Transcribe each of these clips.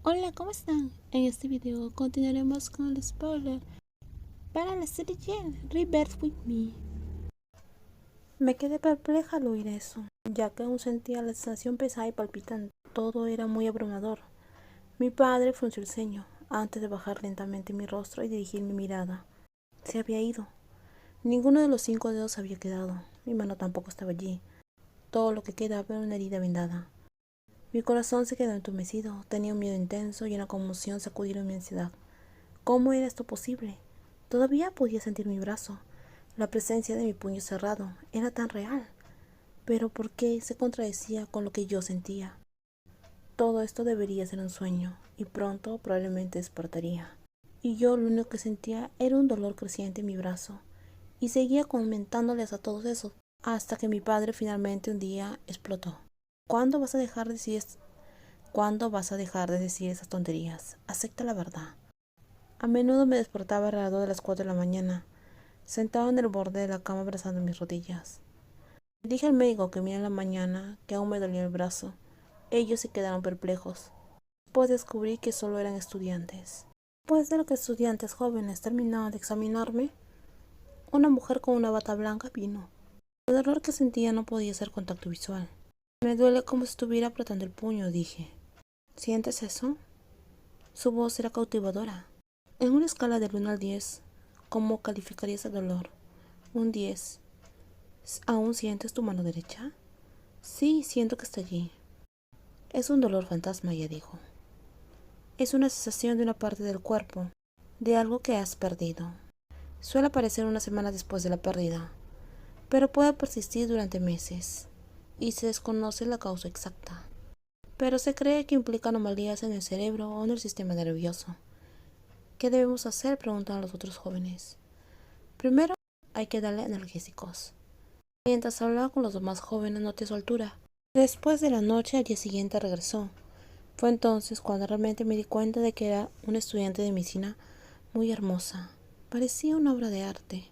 Hola, ¿cómo están? En este video continuaremos con el spoiler para la serie Rebirth with Me. Me quedé perpleja al oír eso, ya que aún sentía la sensación pesada y palpitante. Todo era muy abrumador. Mi padre frunció el ceño antes de bajar lentamente mi rostro y dirigir mi mirada. Se había ido. Ninguno de los 5 dedos había quedado. Mi mano tampoco estaba allí. Todo lo que quedaba era una herida vendada. Mi corazón se quedó entumecido. Tenía un miedo intenso y una conmoción sacudieron mi ansiedad. ¿Cómo era esto posible? Todavía podía sentir mi brazo. La presencia de mi puño cerrado era tan real. Pero ¿por qué se contradecía con lo que yo sentía? Todo esto debería ser un sueño, y pronto probablemente despertaría. Y yo lo único que sentía era un dolor creciente en mi brazo, y seguía comentándoles a todos esos, hasta que mi padre finalmente un día explotó. ¿Cuándo vas a dejar de decir, ¿Cuándo vas a dejar de decir esas tonterías? Acepta la verdad. A menudo me despertaba alrededor de las 4 de la mañana, sentado en el borde de la cama abrazando mis rodillas. Le dije al médico que mira en la mañana que aún me dolía el brazo. Ellos se quedaron perplejos. Después descubrí que solo eran estudiantes. Después de lo que estudiantes jóvenes terminaban de examinarme, una mujer con una bata blanca vino. El dolor que sentía no podía ser contacto visual. Me duele como si estuviera apretando el puño, dije. ¿Sientes eso? Su voz era cautivadora. En una escala del 1 al 10, ¿cómo calificarías el dolor? Un 10. ¿Aún sientes tu mano derecha? Sí, siento que está allí. Es un dolor fantasma, ella dijo. Es una sensación de una parte del cuerpo, de algo que has perdido. Suele aparecer una semana después de la pérdida, pero puede persistir durante meses, y se desconoce la causa exacta. Pero se cree que implica anomalías en el cerebro o en el sistema nervioso. ¿Qué debemos hacer?, preguntaron los otros jóvenes. Primero, hay que darle analgésicos. Mientras hablaba con los demás jóvenes noté su altura. Después de la noche, al día siguiente regresó. Fue entonces cuando realmente me di cuenta de que era una estudiante de medicina muy hermosa. Parecía una obra de arte.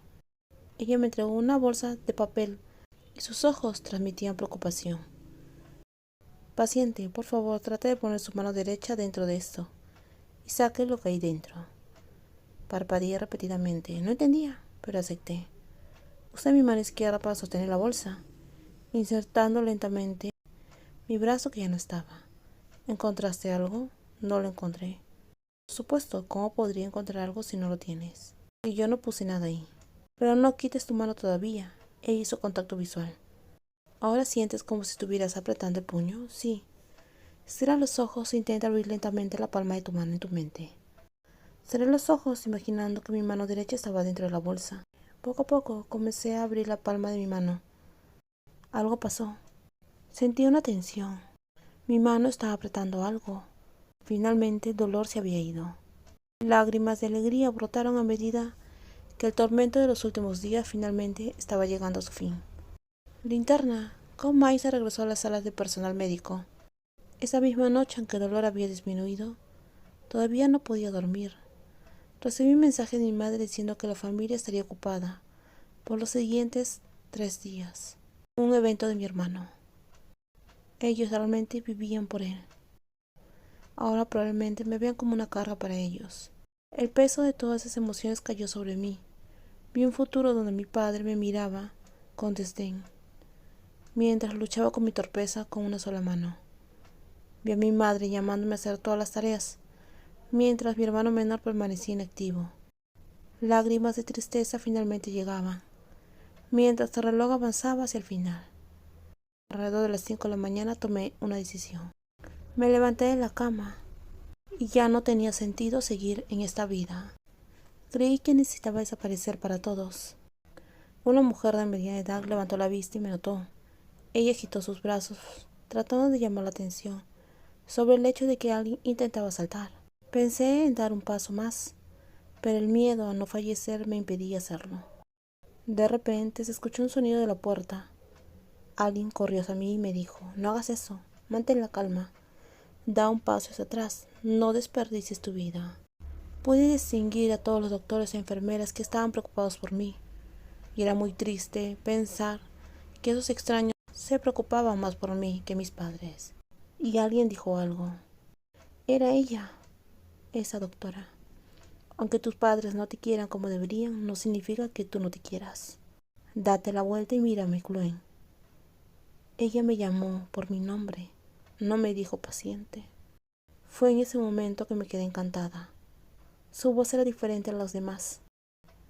Ella me entregó una bolsa de papel y sus ojos transmitían preocupación. Paciente, por favor, trate de poner su mano derecha dentro de esto y saque lo que hay dentro. Parpadeé repetidamente. No entendía, pero acepté. Usé mi mano izquierda para sostener la bolsa, insertando lentamente mi brazo que ya no estaba. ¿Encontraste algo? No lo encontré. Por supuesto, ¿cómo podría encontrar algo si no lo tienes? Y yo no puse nada ahí. Pero no quites tu mano todavía. Ella hizo contacto visual. ¿Ahora sientes como si estuvieras apretando el puño? Sí. Cierra los ojos e intenta abrir lentamente la palma de tu mano en tu mente. Cerré los ojos imaginando que mi mano derecha estaba dentro de la bolsa. Poco a poco comencé a abrir la palma de mi mano. Algo pasó. Sentí una tensión. Mi mano estaba apretando algo. Finalmente el dolor se había ido. Lágrimas de alegría brotaron a medida que el tormento de los últimos días finalmente estaba llegando a su fin. Linterna. Con Mai se regresó a las salas de personal médico. Esa misma noche, aunque el dolor había disminuido, todavía no podía dormir. Recibí un mensaje de mi madre diciendo que la familia estaría ocupada por los siguientes 3 días. Un evento de mi hermano. Ellos realmente vivían por él. Ahora probablemente me vean como una carga para ellos. El peso de todas esas emociones cayó sobre mí. Vi un futuro donde mi padre me miraba con desdén, mientras luchaba con mi torpeza con una sola mano. Vi a mi madre llamándome a hacer todas las tareas, mientras mi hermano menor permanecía inactivo. Lágrimas de tristeza finalmente llegaban, mientras el reloj avanzaba hacia el final. Alrededor de las 5 de la mañana tomé una decisión. Me levanté de la cama y ya no tenía sentido seguir en esta vida. Creí que necesitaba desaparecer para todos. Una mujer de mediana edad levantó la vista y me notó. Ella agitó sus brazos, tratando de llamar la atención sobre el hecho de que alguien intentaba saltar. Pensé en dar un paso más, pero el miedo a no fallecer me impedía hacerlo. De repente se escuchó un sonido de la puerta. Alguien corrió hacia mí y me dijo: no hagas eso, mantén la calma. Da un paso hacia atrás, no desperdicies tu vida. Pude distinguir a todos los doctores y enfermeras que estaban preocupados por mí, y era muy triste pensar que esos extraños se preocupaban más por mí que mis padres. Y alguien dijo algo. Era ella, esa doctora. Aunque tus padres no te quieran como deberían, no significa que tú no te quieras. Date la vuelta y mírame, Chloe. Ella me llamó por mi nombre, no me dijo paciente. Fue en ese momento que me quedé encantada. Su voz era diferente a los demás.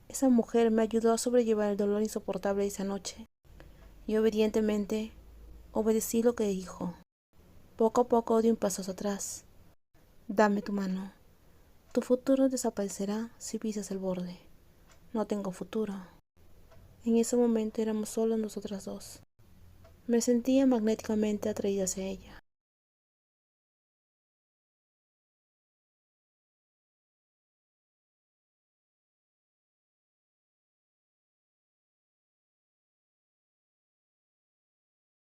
Esa mujer me ayudó a sobrellevar el dolor insoportable de esa noche. Y obedientemente obedecí lo que dijo. Poco a poco di un paso hacia atrás. Dame tu mano. Tu futuro desaparecerá si pisas el borde. No tengo futuro. En ese momento éramos solo nosotras dos. Me sentía magnéticamente atraída hacia ella.